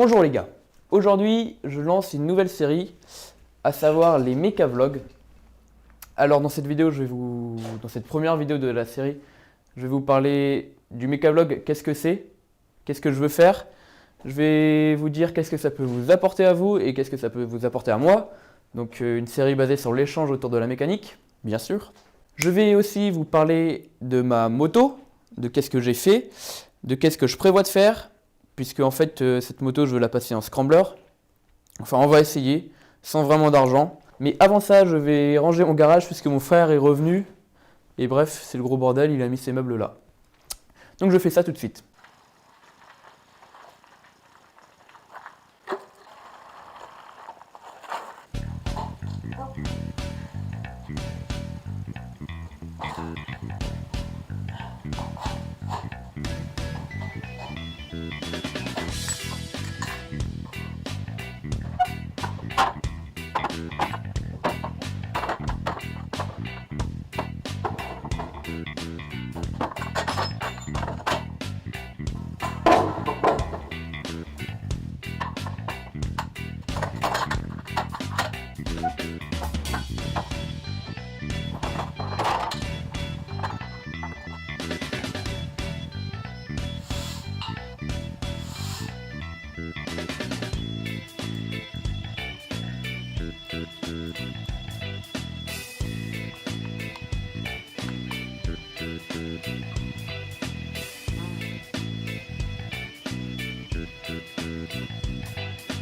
Bonjour les gars, aujourd'hui je lance une nouvelle série, à savoir les méca vlogs. Alors dans cette première vidéo de la série, je vais vous parler du méca vlog, qu'est-ce que c'est, qu'est-ce que je veux faire. Je vais vous dire qu'est-ce que ça peut vous apporter à vous et qu'est-ce que ça peut vous apporter à moi. Donc une série basée sur l'échange autour de la mécanique, bien sûr. Je vais aussi vous parler de ma moto, de qu'est-ce que j'ai fait, de qu'est-ce que je prévois de faire, puisque en fait cette moto je veux la passer en scrambler. Enfin on va essayer, sans vraiment d'argent. Mais avant ça je vais ranger mon garage puisque mon frère est revenu. Et bref, c'est le gros bordel, il a mis ses meubles là. Donc je fais ça tout de suite.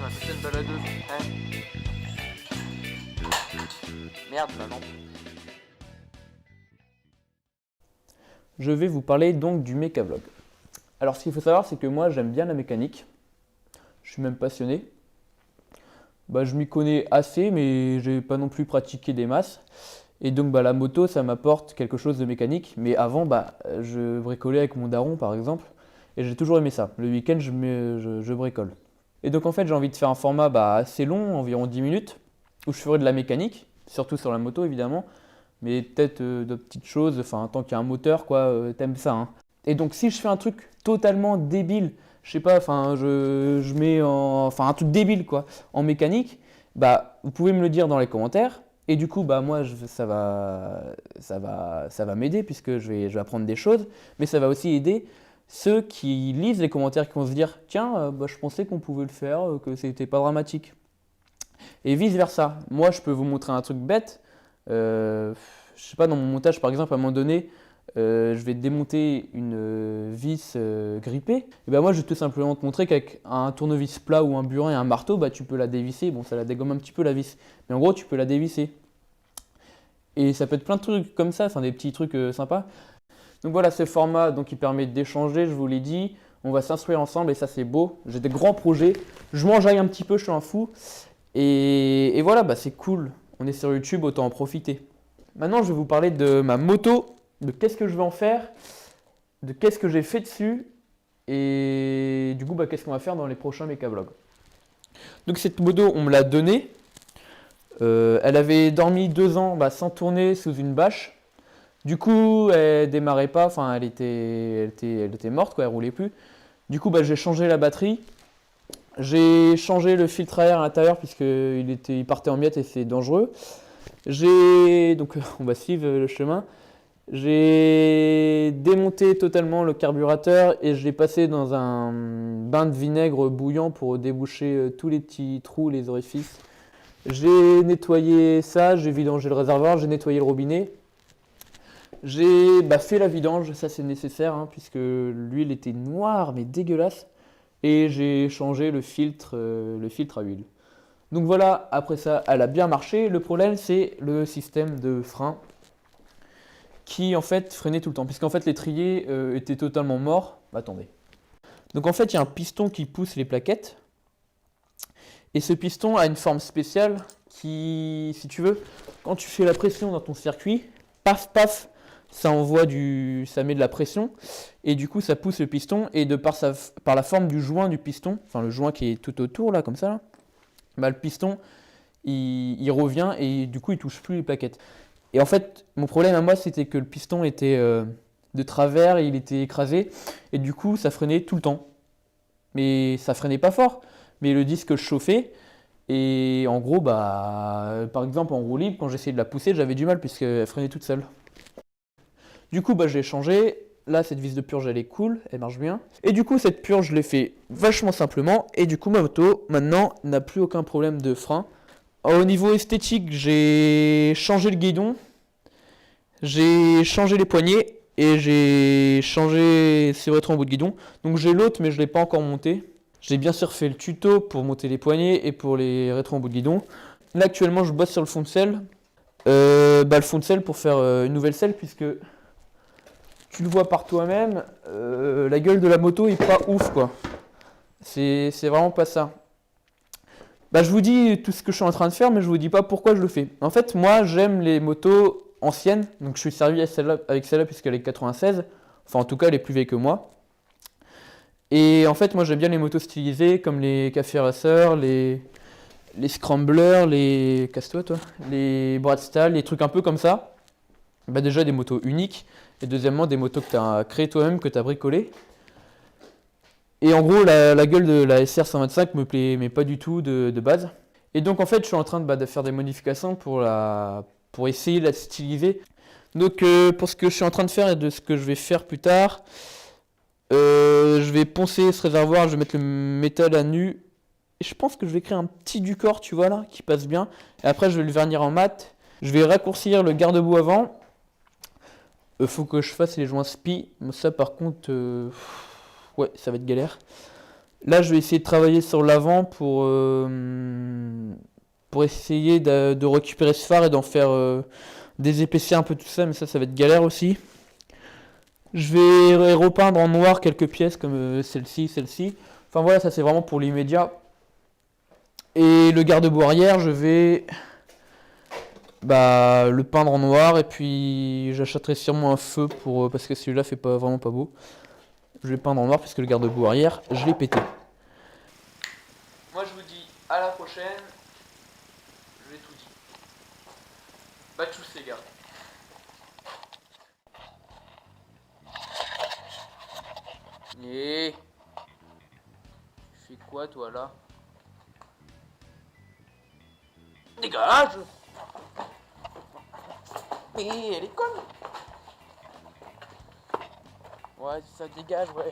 C'est une baladeuse. Merde, la lampe. Je vais vous parler donc du méca vlog. Alors ce qu'il faut savoir, c'est que moi j'aime bien la mécanique. Je suis même passionné. Je m'y connais assez, mais j'ai pas non plus pratiqué des masses. Et donc la moto, ça m'apporte quelque chose de mécanique. Mais avant, je bricolais avec mon daron par exemple. Et j'ai toujours aimé ça. Le week-end, je bricole. Et donc en fait, j'ai envie de faire un format assez long, environ 10 minutes, où je ferai de la mécanique, surtout sur la moto évidemment, mais peut-être de petites choses, enfin tant qu'il y a un moteur, t'aimes ça, hein. Et donc si je fais un truc totalement débile, je sais pas, je mets un truc débile en mécanique, vous pouvez me le dire dans les commentaires. Et du coup, moi, ça va m'aider puisque je vais apprendre des choses, mais ça va aussi aider ceux qui lisent les commentaires qui vont se dire « Tiens, je pensais qu'on pouvait le faire, que c'était pas dramatique. » Et vice versa. Moi, je peux vous montrer un truc bête. Je sais pas, dans mon montage, par exemple, à un moment donné, je vais démonter une vis grippée. Et moi, je vais tout simplement te montrer qu'avec un tournevis plat ou un burin et un marteau, tu peux la dévisser. Bon, ça la dégomme un petit peu la vis, mais en gros, tu peux la dévisser. Et ça peut être plein de trucs comme ça, des petits trucs sympas. Donc voilà, ce format qui permet d'échanger, je vous l'ai dit. On va s'instruire ensemble et ça c'est beau. J'ai des grands projets. Je m'enjaille un petit peu, je suis un fou. Et voilà, c'est cool. On est sur YouTube, autant en profiter. Maintenant, je vais vous parler de ma moto, de qu'est-ce que je vais en faire, de qu'est-ce que j'ai fait dessus et du coup, qu'est-ce qu'on va faire dans les prochains méca vlogs. Donc cette moto, on me l'a donnée. Elle avait dormi 2 ans sans tourner sous une bâche. Du coup, elle démarrait pas, elle était morte, elle roulait plus. Du coup, j'ai changé la batterie. J'ai changé le filtre à air à l'intérieur puisqu'il partait en miettes et c'est dangereux. Donc, on va suivre le chemin. J'ai démonté totalement le carburateur et je l'ai passé dans un bain de vinaigre bouillant pour déboucher tous les petits trous, les orifices. J'ai nettoyé ça, j'ai vidangé le réservoir, j'ai nettoyé le robinet. J'ai fait la vidange, ça c'est nécessaire puisque l'huile était noire mais dégueulasse. Et j'ai changé le filtre à huile. Donc voilà, après ça, elle a bien marché. Le problème c'est le système de frein qui en fait freinait tout le temps. Puisqu'en fait l'étrier était totalement mort. Attendez. Donc en fait il y a un piston qui pousse les plaquettes. Et ce piston a une forme spéciale qui, si tu veux, quand tu fais la pression dans ton circuit, paf paf, ça met de la pression et du coup ça pousse le piston et par la forme du joint du piston, le joint qui est tout autour là comme ça, le piston il revient et du coup il touche plus les plaquettes. Et en fait mon problème à moi c'était que le piston était de travers et il était écrasé et du coup ça freinait tout le temps. Mais ça freinait pas fort, mais le disque chauffait. Et en gros, bah, par exemple, en roue libre, quand j'essayais de la pousser, j'avais du mal puisqu'elle freinait toute seule. Du coup, bah, je l'ai changé. Là, cette vis de purge, elle est cool, elle marche bien. Et du coup, cette purge, je l'ai fait vachement simplement. Et du coup, ma moto, maintenant, n'a plus aucun problème de frein. Au niveau esthétique, j'ai changé le guidon, j'ai changé les poignées et j'ai changé ses rétros en bout de guidon. Donc j'ai l'autre, mais je ne l'ai pas encore monté. J'ai bien sûr fait le tuto pour monter les poignées et pour les rétros en bout de guidon. Là, actuellement, je bosse sur le fond de selle. Le fond de selle pour faire une nouvelle selle, puisque tu le vois par toi-même, la gueule de la moto est pas ouf, quoi. C'est vraiment pas ça. Bah, je vous dis tout ce que je suis en train de faire, mais je vous dis pas pourquoi je le fais. En fait, moi, j'aime les motos anciennes, donc je suis servi avec celle-là puisqu'elle est 96, enfin en tout cas elle est plus vieille que moi. Et en fait, moi j'aime bien les motos stylisées comme les Café Racer, les Scramblers, les casse-toi toi, les Bradstall, les trucs un peu comme ça. Bah déjà des motos uniques, et deuxièmement des motos que tu as créées toi-même, que tu as bricolées. Et en gros, la gueule de la SR 125 me plaît mais pas du tout de base. Et donc en fait, je suis en train de faire des modifications pour essayer de la styliser. Donc pour ce que je suis en train de faire et de ce que je vais faire plus tard, je vais poncer ce réservoir, je vais mettre le métal à nu. Et je pense que je vais créer un petit Ducor, tu vois là, qui passe bien. Et après, je vais le vernir en mat. Je vais raccourcir le garde-boue avant. Faut que je fasse les joints spi. Ça par contre, ouais, ça va être galère. Là, je vais essayer de travailler sur l'avant pour essayer de récupérer ce phare et d'en faire désépaissir un peu tout ça, mais ça va être galère aussi. Je vais repeindre en noir quelques pièces comme celle-ci, celle-ci. Enfin voilà, ça c'est vraiment pour l'immédiat. Et le garde-boue arrière, je vais le peindre en noir et puis j'achèterai sûrement un feu parce que celui-là fait vraiment pas beau. Je vais peindre en noir parce que le garde-boue arrière, je l'ai pété. Moi je vous dis à la prochaine. Je vais tout dire. Bah tous les gars. Et tu fais quoi toi là? Dégage! Mais elle est conne! Ouais, ça dégage, ouais.